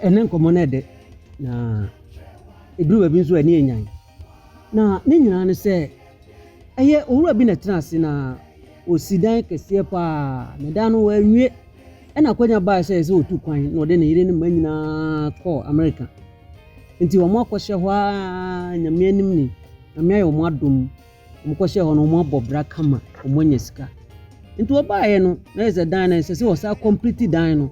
Ene nkomo na de na eduru ba bi nso ani enyan na ne nyina ne se eye owura bi na tena ase na osidan kese pa na dan no wanwie ena kwanya ba se otu kwan na ode ne yire ne manyina ko America nti wo mo akɔhye ho a nyame anim ni na me ayo mo adom mo kɔhye ho no mo abobra kama mo nya sika nti wo ba ye no na ze dan na se wo sa complete dan no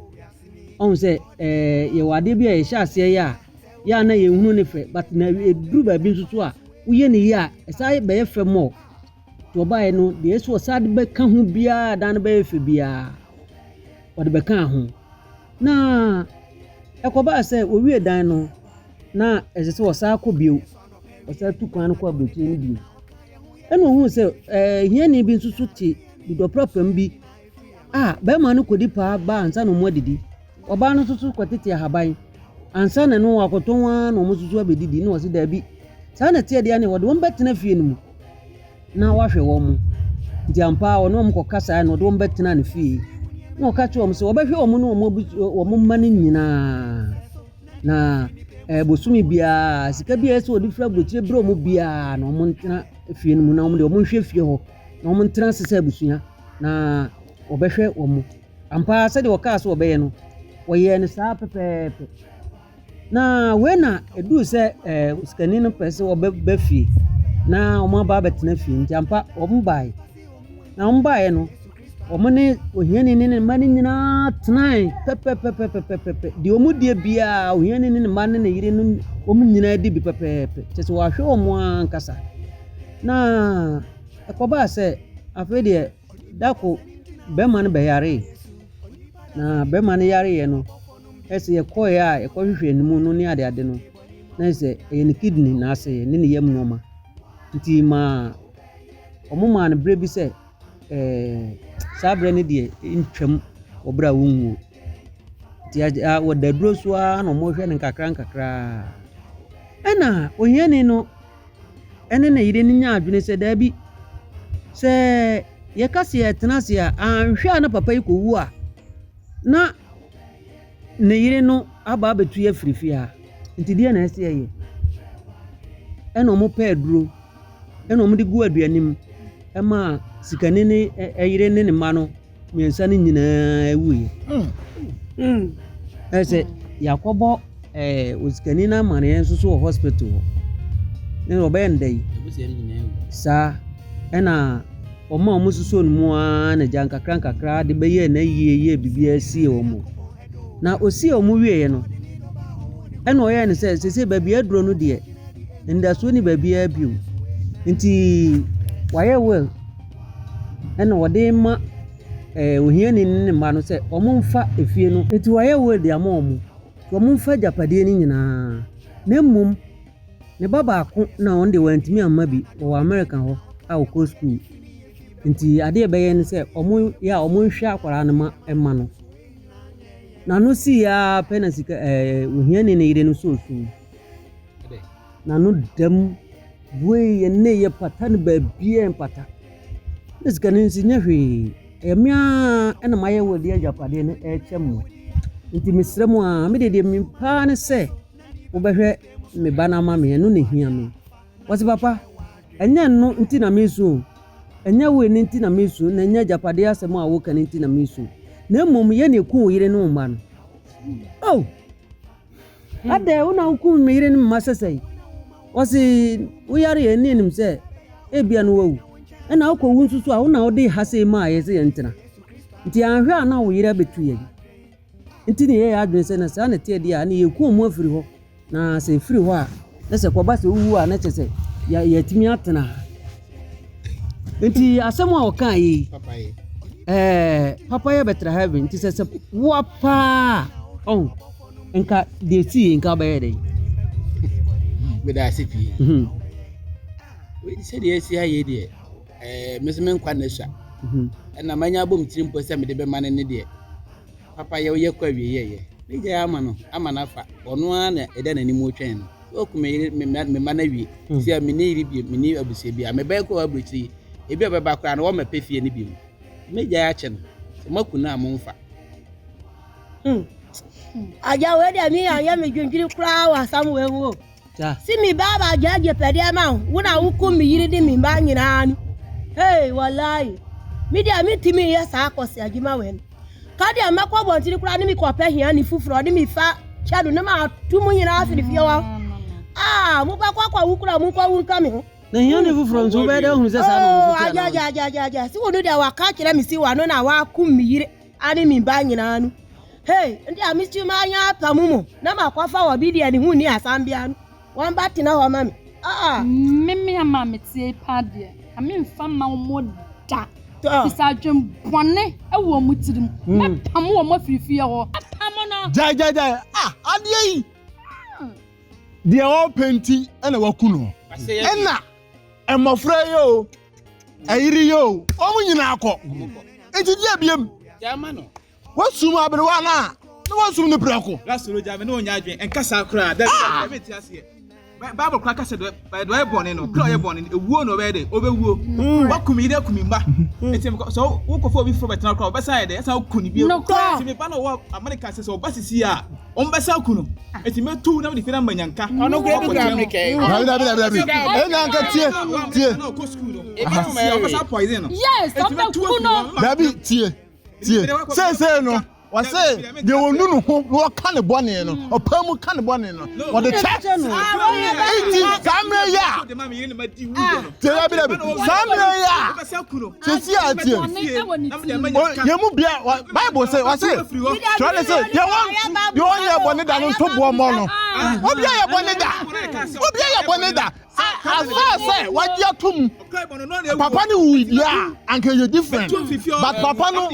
on say ye wade bia ye hya ase ya na ye hunu ne fe but na eduru ba bi nso a uye ne ya esa be ye fe mo to ba ye no de yeso sa de be ka ho bia dan be ye fe bia wade be ka ho na ekoba say owie dan no na ese wo sa akɔ bio wo sa tu kwan ko abotire ne bio eno hu say hiani bi nso so ti do propam bi be ma no kodi pa ba ansa no mo adidi oba no tutu kwatete ahaban ansa na no akotonwa na omususu abedidi na wose da bi sa na tie dia ne wode won betena fie no mu na wahwe wo mu nti ampa wo no mko kasa na wode won betena ne fie na okache wo mu se obehwe wo mu no wo mu mane nyina na bosumi bia sika bia so odi fra botire bro mu bia na wo ntena fie no mu na wo de wo hwe fie ho na wo ntena sesa busua na obehwe wo mu ampa se de wo ka so obeye no woye ne saa pepepe na we na edu se skani no pese wo be fie na o ma ba betena fie ntampa o mbae na o mbae no o mane ohiani ne mane nyina tenai pepepe di o mu die bia ohiani ne mane ne yire no o mu nyina di bi pepepe tese wo ahwe o mu ankasa na akoba se afede dako be man be yare na be man yare ye no ese ye koye a ye kohwehwe nimu no ne ade no na ese ye ne kidney na ase ne ne yam noma nti ma omuma na bre bi se sabre ne de ntwam obra wunwo nti a wodaduro so a na mo hwe ne nkakra ena ohiani no ene na yire ne nya adwene se da bi se ye kase ye tenase a anhwe na papa yi kowu a na ne yire no aba betu ye firifia nti dia na ese ye ena mo pa aduro ena mo de gu aduanim ema sikane ne yire ne ma no miensa ne nyina ewuye ese yakobo osikane na mane enso so hospital ne obendai sa ena oma omususo nmu a na janka krankakra de beye na yiye bibia sie omo na osie omo wieye no ena oye ne se babia duro no de ndaso ni babia biom nti waye well ena wode ma ohiani ne ma no se omo mfa efie no nti waye well de ama omo omo mfa japade ni nyina na mmom ne baba ako na onde wantimi amma bi o America ho a o school nti ade beye ne se omo ya omo nhwe akwara no ma emma no na no si ya penasika ohiani ne yire no so na no dam buwe ye ne ye pata ne ba bia empata nesika ne nsi nyahwe emia ena maye wodi ajapade ne echem nti misremu a me de mi pa ne se wo behwe me bana ma me no ne hia me wose papa enya no nti na mesu enya we ne nti na mesu na enya japade asem a wo kan nti na mesu na mmom ye ne ku yire no ma no oh ade una ku me yire no ma sesai wose wo yare ye ne nim se ebia no wawu ena akọ wu nsusu a una ode hase ma ye se yentina nti anhwe ana wo yire betu ye nti ne ye adwen se na sa na tie dia na ye ku mu afiri ho na se firi ho a na se kwaba se wu a na chese ya timi atena nti asem a okan yi papa ye betra heaven nti se wapa on enka de ti enka ba ye dey beda sipi we se de esi aye de mesmen kwa na sha na manya bom tirim po se me de be mane ne de papa ye kwa wie ye ne je ama no ama na fa ono a na eda na ni mu otwen no okume me manawi si a me ne iri bi me ni abusie bi a me ba ko abruchi ebi abeba kra na wo me pefie ne bi mu meja ya che no se makuna amomfa aja we de mi anya me dwendwiri kra wa samwe wo si mi baba jaje pede ma wo na wo ku mi yiri di mi ba nyina no hey wallahi mi dia mi timi ye sa akosi agima we ka dia makwa bontiri kra ni mi ko pa hia ni fufuro di mi fa chado na ma tumu nyina afiri fie wa mu ba kwa wukura mu kwa wunka me ho na hia ni fufuro nso be da hu se sa no nso aja si wo no dia wa ka kire mi si wa no na wa ku mi yiri ani mi ba nyina no hey ndi amistu ma anya pamumo na makwafa wa bidia ni hu ni asambia no wan bati na ho mami mimi ama metie pade ami mfa ma wo da bisa dwem bone ewo mutirim me pam wo mafirifie ho pam no ja adie yi de o penti na wakuno ena emofra yo ayiri yo o munyina akọ ejidi abiem jama no wasum abrewa na wasum ne prako lasoro jame no nya adwen enkasa kra da beti ase Bible crack said do I born no cry you born ewuo no be de obewuo wakumi de kumimba etim so wo kofo bi fro betina crack obesa de esa kuni bi ti me ba no wo America say so obasisi a ombesa kunu etim tu na me fina manyanka ono go bi America enyanka tie no go school no obesa poison no yes kuno dabi tie say no wase de wonu no ho no ka ne bone no opamu ka ne bone no wo de check no iti kamera ya dabi kamera ya tisi atie yemu bia Bible say wase try say de won ye bone da no to bo mo no obia ye bone da asa say wadi atum papa ni wu bia anke you different but papa no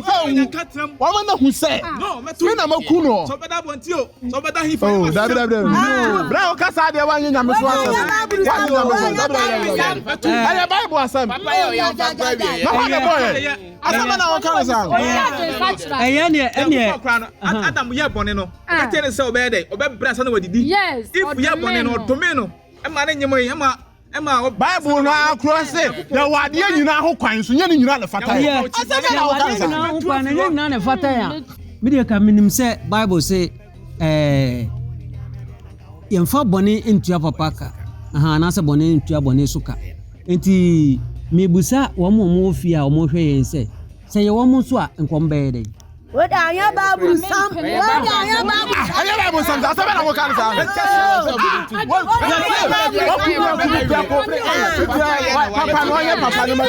wo na hu say no me na makuno so beda bontio so beda hifa oh dabi bra o kasa de wan nya me so asem dabi Bible asem papa yo ya fa baby papa de boy asem na won kan san ene Adam ye bone no ka tene se obede obebra sa na wadidi yes if ye bone no tome no ema na nyemo ema Bible na cross ya wade nyina ho kwan so nya ni nyina na fata ya asem na won kan san na ho kwan na nyina na fata ya media ka minim se Bible say yemfa bone ntua papa ka na se bone ntua bone suka enti mebusa wo mo ofia wo mo hwe yen se ye wo mo so a nkombe dey Oda anya babu sam. Asem na won kan san papa no ye papa no ma